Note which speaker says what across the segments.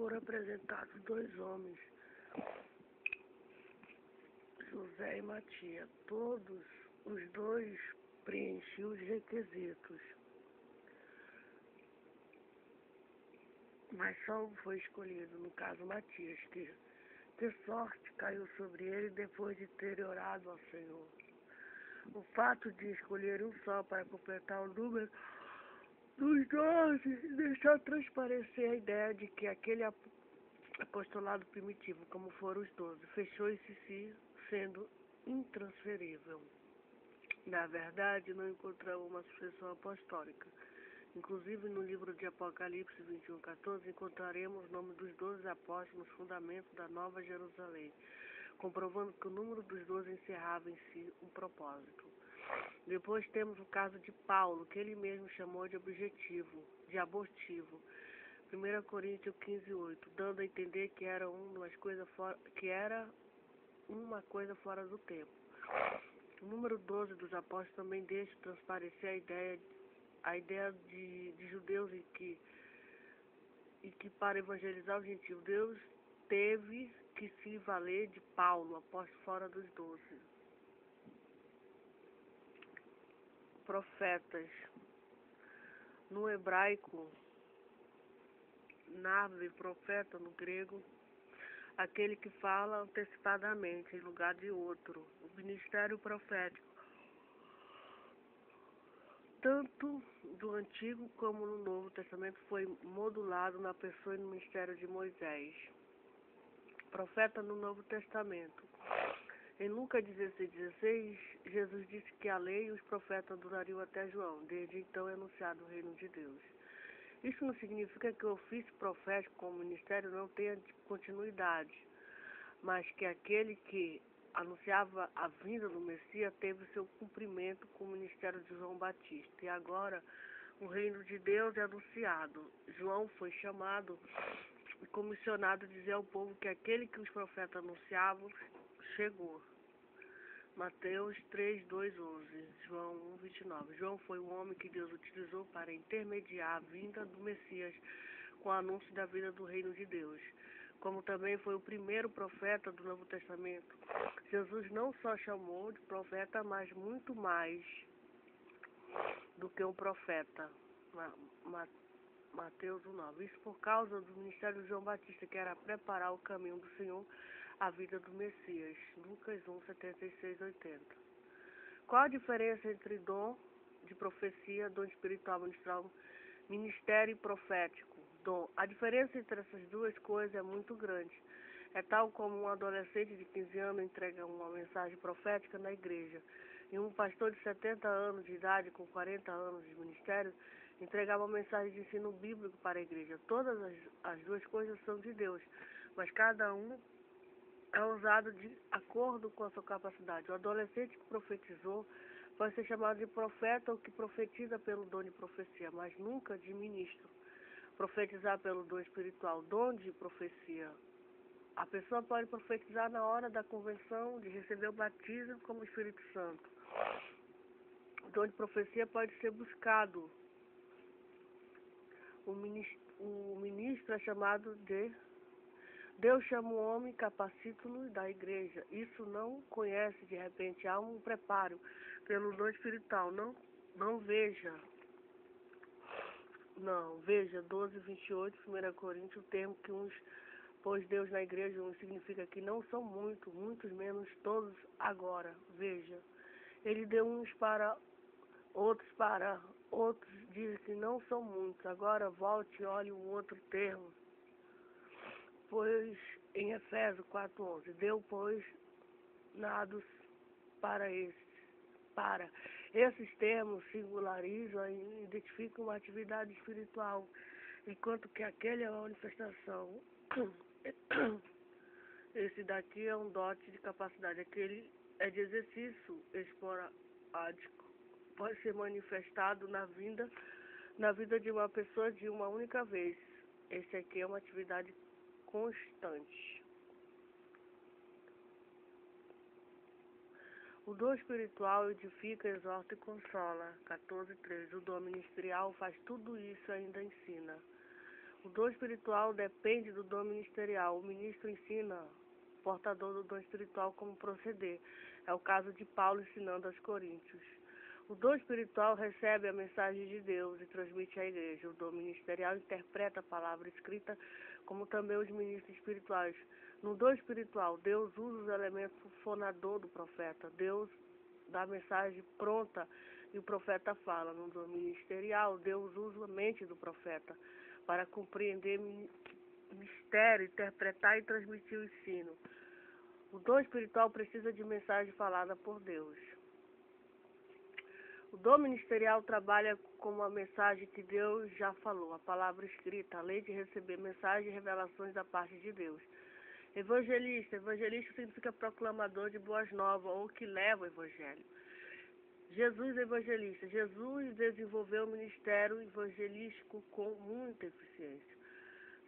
Speaker 1: foram apresentados dois homens, José e Matias. Todos os dois preenchiam os requisitos, mas só um foi escolhido, no caso Matias, que sorte caiu sobre ele depois de ter orado ao Senhor. O fato de escolher um só para completar o número dos 12 deixou transparecer a ideia de que aquele apostolado primitivo, como foram os 12, fechou esse si sendo intransferível. Na verdade, não encontramos uma sucessão apostólica. Inclusive, no livro de Apocalipse 21:14, encontraremos o nome dos 12 apóstolos nos fundamentos da Nova Jerusalém, comprovando que o número dos 12 encerrava em si um propósito. Depois temos o caso de Paulo, que ele mesmo chamou de abortivo. 1 Coríntios 15:8, dando a entender que era uma coisa fora do tempo. O número 12 dos apóstolos também deixa transparecer a ideia de judeus e que para evangelizar os gentios, Deus teve que se valer de Paulo, apóstolo fora dos 12. Profetas. No hebraico, Navi, profeta no grego, aquele que fala antecipadamente em lugar de outro. O ministério profético, tanto do Antigo como no Novo Testamento, foi modulado na pessoa e no ministério de Moisés. Profeta no Novo Testamento. Em Lucas 16:16, Jesus disse que a lei e os profetas durariam até João. Desde então é anunciado o reino de Deus. Isso não significa que o ofício profético como ministério não tenha continuidade, mas que aquele que anunciava a vinda do Messias teve seu cumprimento com o ministério de João Batista. E agora o reino de Deus é anunciado. João foi chamado e comissionado a dizer ao povo que aquele que os profetas anunciavam chegou. Mateus 3:2-11, João 1:29. João foi o homem que Deus utilizou para intermediar a vinda do Messias com o anúncio da vida do reino de Deus. Como também foi o primeiro profeta do Novo Testamento, Jesus não só chamou de profeta, mas muito mais do que um profeta. Mateus 1:9. Isso por causa do ministério de João Batista, que era preparar o caminho do Senhor, a vida do Messias. Lucas 1:76-80. Qual a diferença entre dom de profecia, dom espiritual, ministério profético? Dom. A diferença entre essas duas coisas é muito grande. É tal como um adolescente de 15 anos entrega uma mensagem profética na igreja, e um pastor de 70 anos de idade, com 40 anos de ministério, entregava uma mensagem de ensino bíblico para a igreja. Todas as duas coisas são de Deus, mas cada um é usado de acordo com a sua capacidade. O adolescente que profetizou pode ser chamado de profeta ou que profetiza pelo dom de profecia, mas nunca de ministro. Profetizar pelo dom espiritual, dom de profecia. A pessoa pode profetizar na hora da conversão, de receber o batismo como Espírito Santo. O dom de profecia pode ser buscado. O ministro é chamado de... Deus chama o homem, capacita-no da igreja. Isso não conhece, de repente, há um preparo pelo dom espiritual. Veja 12:28, 1 Coríntios, o termo que uns pôs Deus na igreja, uns significa que não são muitos menos todos agora. Veja, ele deu uns para outros, diz que não são muitos. Agora volte e olhe um outro termo. Pois em Efésios 4:11, deu, pois, dados para esses. Esses termos singularizam e identificam uma atividade espiritual, enquanto que aquele é uma manifestação. Esse daqui é um dote de capacidade, aquele é de exercício esporádico. Pode ser manifestado na vida de uma pessoa de uma única vez. Esse aqui é uma atividade constante. O dom espiritual edifica, exorta e consola. 14:3. O dom ministerial faz tudo isso e ainda ensina. O dom espiritual depende do dom ministerial. O ministro ensina o portador do dom espiritual como proceder. É o caso de Paulo ensinando aos coríntios. O dom espiritual recebe a mensagem de Deus e transmite à igreja. O dom ministerial interpreta a palavra escrita, como também os ministros espirituais. No dom espiritual, Deus usa os elementos fonador do profeta. Deus dá a mensagem pronta e o profeta fala. No dom ministerial, Deus usa a mente do profeta para compreender mistério, interpretar e transmitir o ensino. O dom espiritual precisa de mensagem falada por Deus. O dom ministerial trabalha com uma mensagem que Deus já falou, a palavra escrita, além de receber mensagens e revelações da parte de Deus. Evangelista. Evangelista significa proclamador de boas novas ou que leva o evangelho. Jesus evangelista. Jesus desenvolveu o ministério evangelístico com muita eficiência.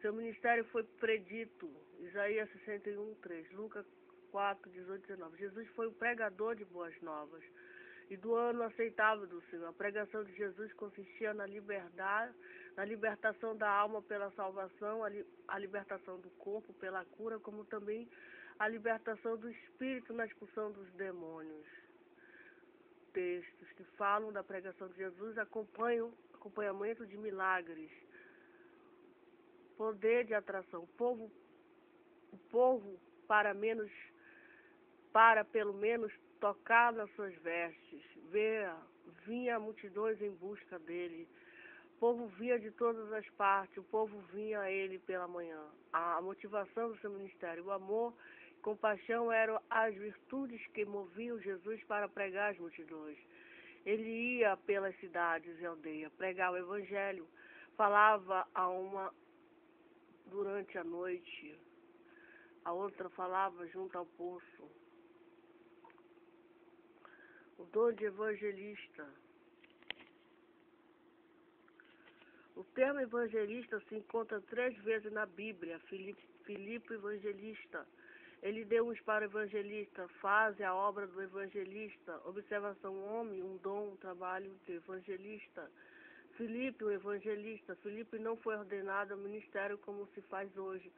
Speaker 1: Seu ministério foi predito, Isaías 61:3, Lucas 4:18-19. Jesus foi o pregador de boas novas e do ano aceitável do Senhor. A pregação de Jesus consistia na liberdade, na libertação da alma pela salvação, a libertação do corpo pela cura, como também a libertação do espírito na expulsão dos demônios. Textos que falam da pregação de Jesus acompanham acompanhamento de milagres, poder de atração. O povo para pelo menos tocar nas suas vestes, vinha multidões em busca dele. O povo via de todas as partes, o povo vinha a ele pela manhã. A motivação do seu ministério, o amor e compaixão eram as virtudes que moviam Jesus para pregar às multidões. Ele ia pelas cidades e aldeias, pregar o evangelho, falava a uma durante a noite, a outra falava junto ao poço. O dom de evangelista. O termo evangelista se encontra 3 vezes na Bíblia. Filipe evangelista. Ele deu uns para o evangelista, faz a obra do evangelista. Observação, homem, um dom, um trabalho de evangelista. Filipe, o evangelista. Filipe não foi ordenado ao ministério como se faz hoje.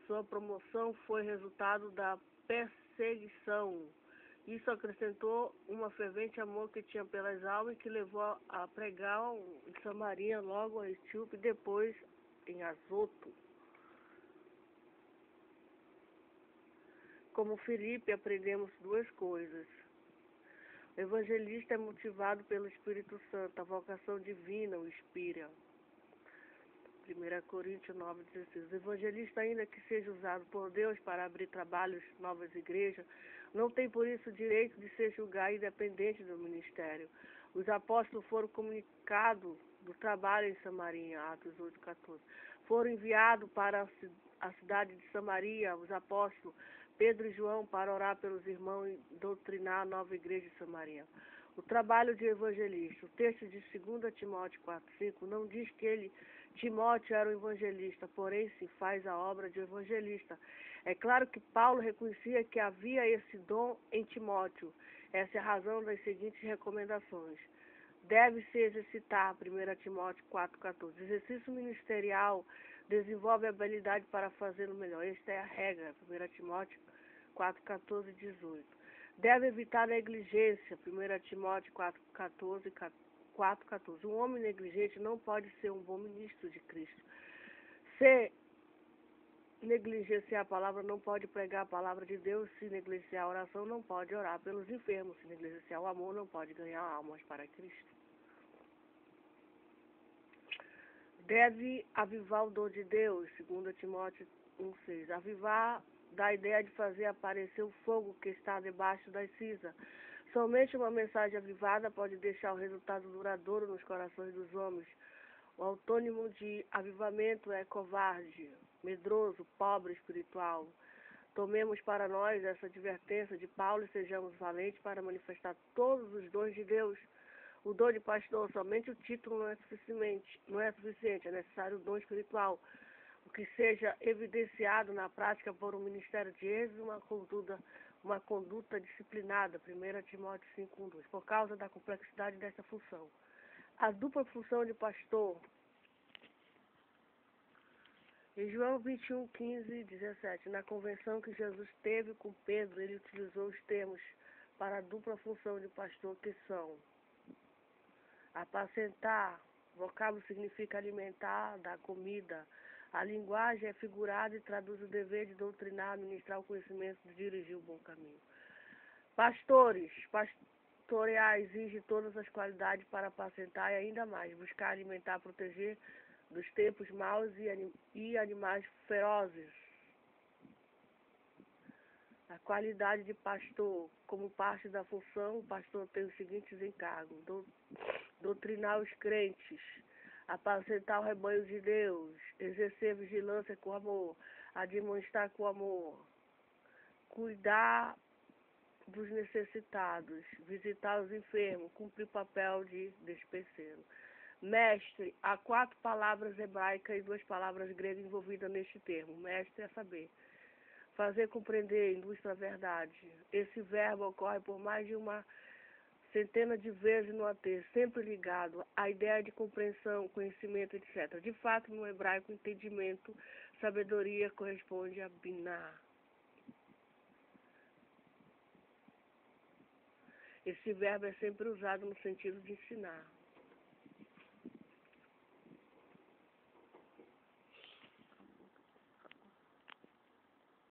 Speaker 1: Sua promoção foi resultado da perseguição. Isso acrescentou um fervente amor que tinha pelas almas e que levou a pregar em Samaria, logo a Etíope e depois em Azoto. Como Filipe, aprendemos 2 coisas. O evangelista é motivado pelo Espírito Santo, a vocação divina o inspira. 1 Coríntios 9:16. O evangelista, ainda que seja usado por Deus para abrir trabalhos, novas igrejas, não tem por isso o direito de ser julgado independente do ministério. Os apóstolos foram comunicados do trabalho em Samaria, Atos 8:14. Foram enviados para a cidade de Samaria, os apóstolos Pedro e João, para orar pelos irmãos e doutrinar a nova igreja de Samaria. O trabalho de evangelista. O texto de 2 Timóteo 4:5 não diz que Timóteo era um evangelista, porém se faz a obra de evangelista. É claro que Paulo reconhecia que havia esse dom em Timóteo. Essa é a razão das seguintes recomendações. Deve se exercitar, 1 Timóteo 4:14. Exercício ministerial desenvolve a habilidade para fazê-lo melhor. Esta é a regra, 1 Timóteo 4:14 e 18. Deve evitar a negligência, 1 Timóteo 4:14. Um homem negligente não pode ser um bom ministro de Cristo. Se negligenciar a palavra, não pode pregar a palavra de Deus. Se negligenciar a oração, não pode orar pelos enfermos. Se negligenciar o amor, não pode ganhar almas para Cristo. Deve avivar o dom de Deus, 2 Timóteo 1:6. Avivar dá a ideia de fazer aparecer o fogo que está debaixo das cinzas. Somente uma mensagem avivada pode deixar o resultado duradouro nos corações dos homens. O antônimo de avivamento é covarde, medroso, pobre espiritual. Tomemos para nós essa advertência de Paulo e sejamos valentes para manifestar todos os dons de Deus. O dom de pastor, somente o título não é suficiente, é necessário o dom espiritual, o que seja evidenciado na prática por um ministério de êxito, uma conduta disciplinada, 1 Timóteo 5:1-2, por causa da complexidade dessa função. A dupla função de pastor Em João 21, 15 e 17, na convenção que Jesus teve com Pedro, ele utilizou os termos para a dupla função de pastor que são apacentar, vocábulo significa alimentar, dar comida. A linguagem é figurada e traduz o dever de doutrinar, ministrar o conhecimento, de dirigir o bom caminho. Pastorear exige todas as qualidades para apacentar e ainda mais, buscar alimentar, proteger dos tempos maus e animais ferozes. A qualidade de pastor, como parte da função, o pastor tem os seguintes encargos: doutrinar os crentes, apacentar o rebanho de Deus, exercer vigilância com amor, admoestar com amor, cuidar dos necessitados, visitar os enfermos, cumprir o papel de despenseiro. Mestre, há 4 palavras hebraicas e 2 palavras gregas envolvidas neste termo. Mestre é saber. Fazer compreender, ilustra a verdade. Esse verbo ocorre por mais de uma centena de vezes no AT, sempre ligado à ideia de compreensão, conhecimento, etc. De fato, no hebraico, entendimento, sabedoria corresponde a biná. Esse verbo é sempre usado no sentido de ensinar.